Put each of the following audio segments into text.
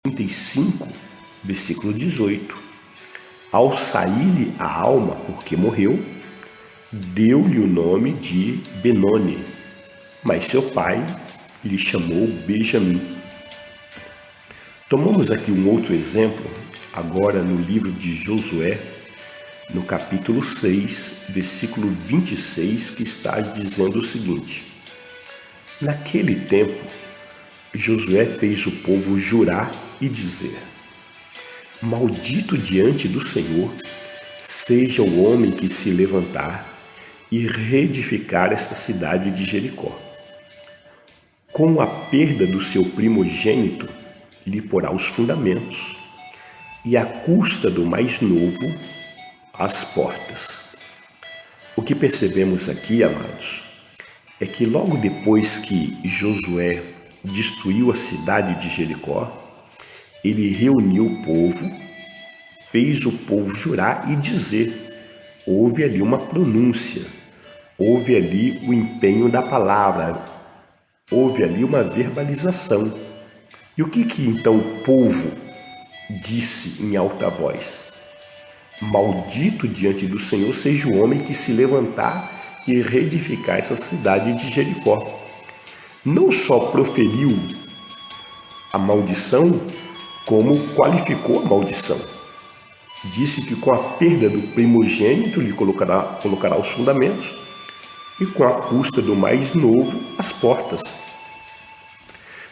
35, versículo 18. Ao sair-lhe a alma, porque morreu, deu-lhe o nome de Benoni, mas seu pai lhe chamou Benjamim. Tomamos aqui um outro exemplo, agora no livro de Josué, no capítulo 6, versículo 26, que está dizendo o seguinte: naquele tempo, Josué fez o povo jurar e dizer: maldito diante do Senhor seja o homem que se levantar e reedificar esta cidade de Jericó. Com a perda do seu primogênito, lhe porá os fundamentos, e à custa do mais novo, as portas. O que percebemos aqui, amados, é que logo depois que Josué destruiu a cidade de Jericó, ele reuniu o povo, fez o povo jurar e dizer. Houve ali uma pronúncia, houve ali o empenho da palavra, houve ali uma verbalização. E o que então o povo disse em alta voz? Maldito diante do Senhor seja o homem que se levantar e reedificar essa cidade de Jericó. Não só proferiu a maldição, como qualificou a maldição. Disse que com a perda do primogênito lhe colocará os fundamentos e com a custa do mais novo as portas.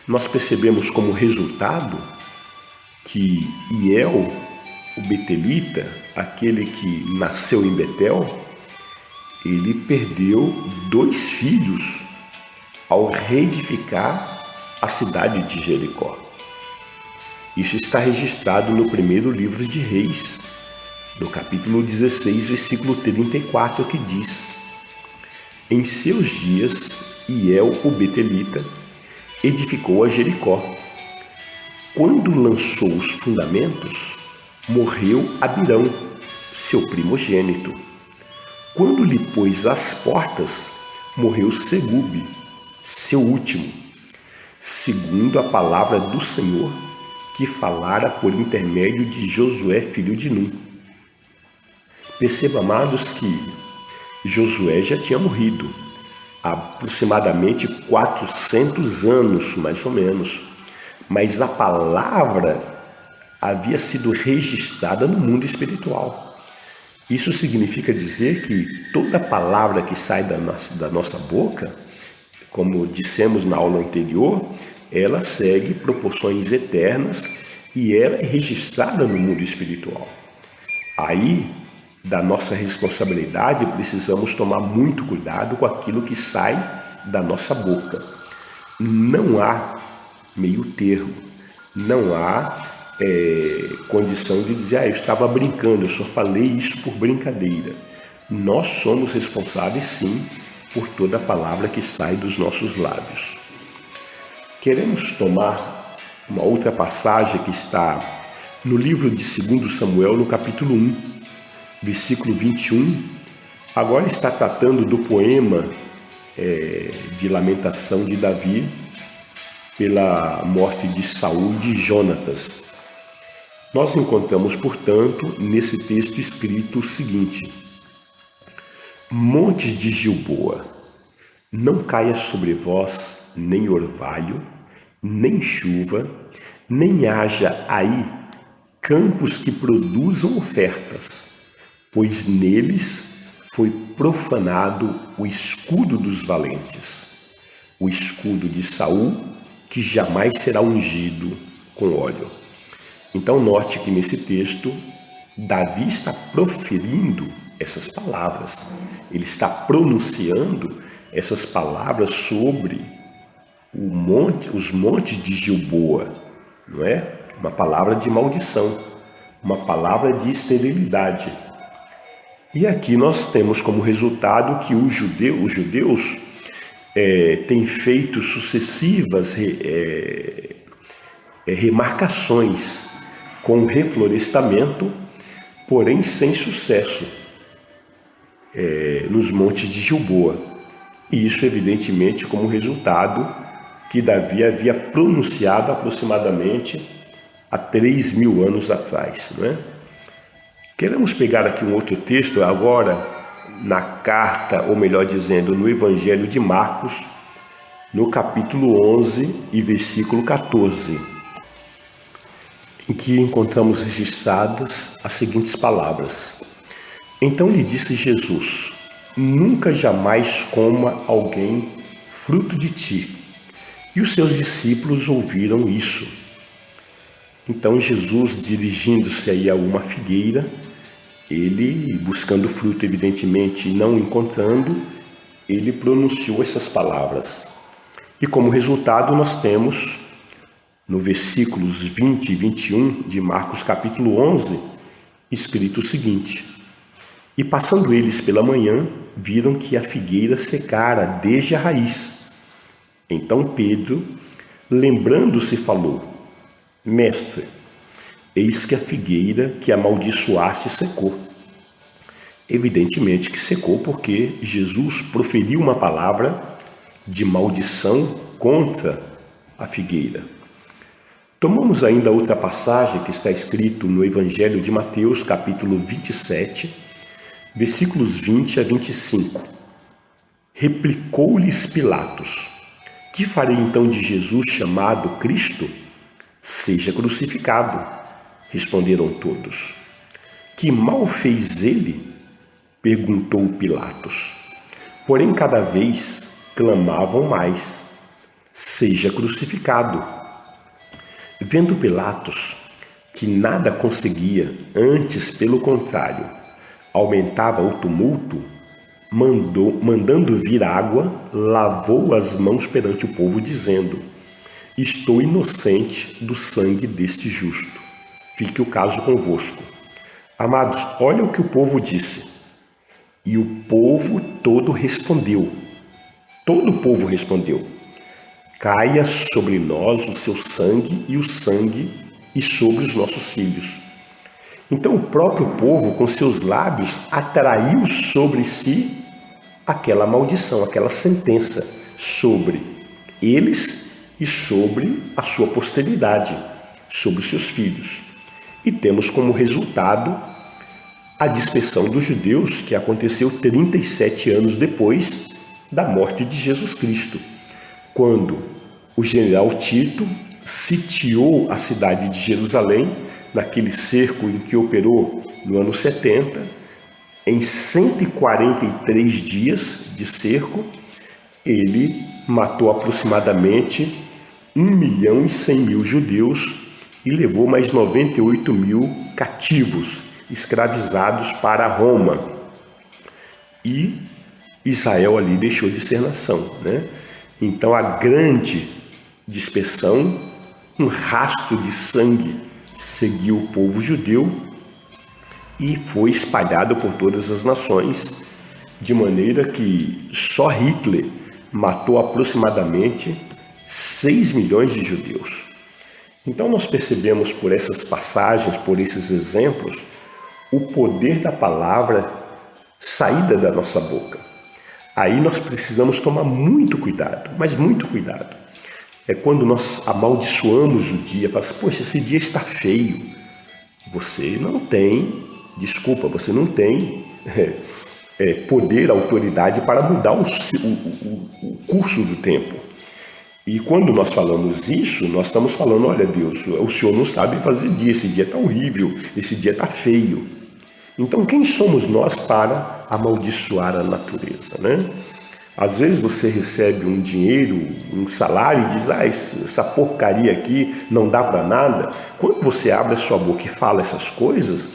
Nós percebemos como resultado que Iel, o betelita, aquele que nasceu em Betel, ele perdeu 2 filhos ao reedificar a cidade de Jericó. Isso está registrado no primeiro livro de Reis, no capítulo 16, versículo 34, que diz: em seus dias, Iel, o betelita, edificou a Jericó. Quando lançou os fundamentos, morreu Abirão, seu primogênito. Quando lhe pôs as portas, morreu Segube, seu último, segundo a palavra do Senhor, que falara por intermédio de Josué, filho de Num. Perceba, amados, que Josué já tinha morrido há aproximadamente 400 anos, mais ou menos. Mas a palavra havia sido registrada no mundo espiritual. Isso significa dizer que toda palavra que sai da nossa boca, como dissemos na aula anterior, ela segue proporções eternas e ela é registrada no mundo espiritual. Aí, da nossa responsabilidade, precisamos tomar muito cuidado com aquilo que sai da nossa boca. Não há meio termo, não há condição de dizer, eu estava brincando, eu só falei isso por brincadeira. Nós somos responsáveis, sim, por toda a palavra que sai dos nossos lábios. Queremos tomar uma outra passagem que está no livro de 2 Samuel, no capítulo 1, versículo 21. Agora está tratando do poema de lamentação de Davi pela morte de Saul e de Jonatas. Nós encontramos, portanto, nesse texto escrito o seguinte: montes de Gilboa, não caia sobre vós nem orvalho, nem chuva, nem haja aí campos que produzam ofertas, pois neles foi profanado o escudo dos valentes, o escudo de Saul, que jamais será ungido com óleo. Então note que nesse texto, Davi está proferindo essas palavras, ele está pronunciando essas palavras sobre os montes de Gilboa, não é? Uma palavra de maldição, uma palavra de esterilidade. E aqui nós temos como resultado que os judeus têm feito sucessivas remarcações com reflorestamento, porém sem sucesso nos montes de Gilboa. E isso, evidentemente, como resultado que Davi havia pronunciado aproximadamente há 3.000 anos atrás, não é? Queremos pegar aqui um outro texto agora na carta, ou melhor dizendo, no Evangelho de Marcos, no capítulo 11 e versículo 14, em que encontramos registradas as seguintes palavras. Então lhe disse Jesus: nunca jamais coma alguém fruto de ti. E os seus discípulos ouviram isso. Então Jesus, dirigindo-se aí a uma figueira, ele, buscando fruto, evidentemente, não encontrando, ele pronunciou essas palavras. E como resultado nós temos, no versículos 20 e 21 de Marcos capítulo 11, escrito o seguinte: e passando eles pela manhã, viram que a figueira secara desde a raiz. Então Pedro, lembrando-se, falou: mestre, eis que a figueira que amaldiçoaste secou. Evidentemente que secou porque Jesus proferiu uma palavra de maldição contra a figueira. Tomamos ainda outra passagem que está escrito no Evangelho de Mateus, capítulo 27, versículos 20 a 25. Replicou-lhes Pilatos: que farei então de Jesus chamado Cristo? Seja crucificado. Responderam todos. Que mal fez ele? Perguntou Pilatos. Porém, cada vez clamavam mais: seja crucificado. Vendo Pilatos que nada conseguia, antes, pelo contrário, aumentava o tumulto, mandando vir água, lavou as mãos perante o povo, dizendo: estou inocente do sangue deste justo. Fique o caso convosco. Amados, olha o que o povo disse. E o povo todo respondeu. Todo o povo respondeu: caia sobre nós o seu sangue e sobre os nossos filhos. Então o próprio povo, com seus lábios, atraiu sobre si aquela maldição, aquela sentença sobre eles e sobre a sua posteridade, sobre os seus filhos. E temos como resultado a dispersão dos judeus, que aconteceu 37 anos depois da morte de Jesus Cristo, quando o general Tito sitiou a cidade de Jerusalém, naquele cerco em que operou no ano 70, em 143 dias de cerco, ele matou aproximadamente 1.100.000 judeus e levou mais 98.000 cativos, escravizados para Roma. E Israel ali deixou de ser nação, né? Então a grande dispersão, um rastro de sangue seguiu o povo judeu e foi espalhado por todas as nações, de maneira que só Hitler matou aproximadamente 6 milhões de judeus. Então nós percebemos por essas passagens, por esses exemplos, o poder da palavra saída da nossa boca. Aí nós precisamos tomar muito cuidado, mas muito cuidado. É quando nós amaldiçoamos o dia, falamos: poxa, esse dia está feio. Você não tem poder, autoridade para mudar o curso do tempo. E quando nós falamos isso, nós estamos falando: olha, Deus, o Senhor não sabe fazer dia, esse dia está horrível, esse dia está feio. Então quem somos nós para amaldiçoar a natureza, né? Às vezes você recebe um dinheiro, um salário e diz: essa porcaria aqui não dá para nada. Quando você abre a sua boca e fala essas coisas,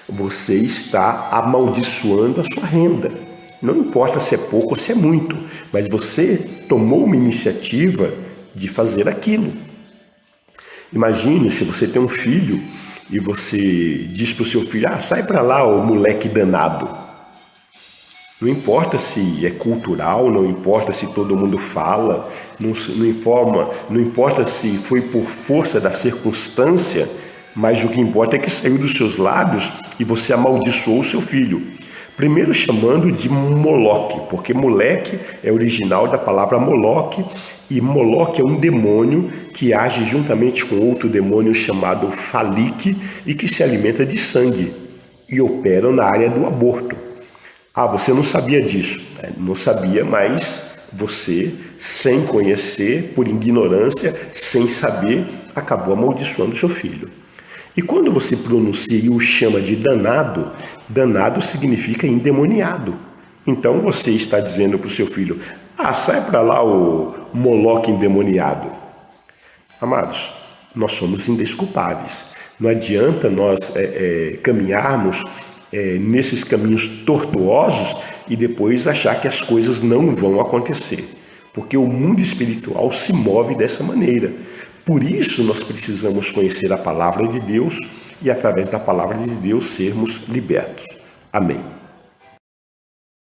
você está amaldiçoando a sua renda. Não importa se é pouco ou se é muito, mas você tomou uma iniciativa de fazer aquilo. Imagine se você tem um filho e você diz para o seu filho: sai para lá, ô moleque danado. Não importa se é cultural, não importa se todo mundo fala, não importa se foi por força da circunstância, mas o que importa é que saiu dos seus lábios e você amaldiçoou o seu filho. Primeiro chamando de Moloque, porque moleque é original da palavra Moloque, e Moloque é um demônio que age juntamente com outro demônio chamado Falique e que se alimenta de sangue e opera na área do aborto. Ah, você não sabia disso? Não sabia, mas você, sem conhecer, por ignorância, sem saber, acabou amaldiçoando seu filho. E quando você pronuncia e o chama de danado, danado significa endemoniado. Então você está dizendo para o seu filho, sai para lá o Moloque endemoniado. Amados, nós somos indesculpáveis. Não adianta nós caminharmos nesses caminhos tortuosos e depois achar que as coisas não vão acontecer. Porque o mundo espiritual se move dessa maneira. Por isso nós precisamos conhecer a palavra de Deus e através da palavra de Deus sermos libertos. Amém.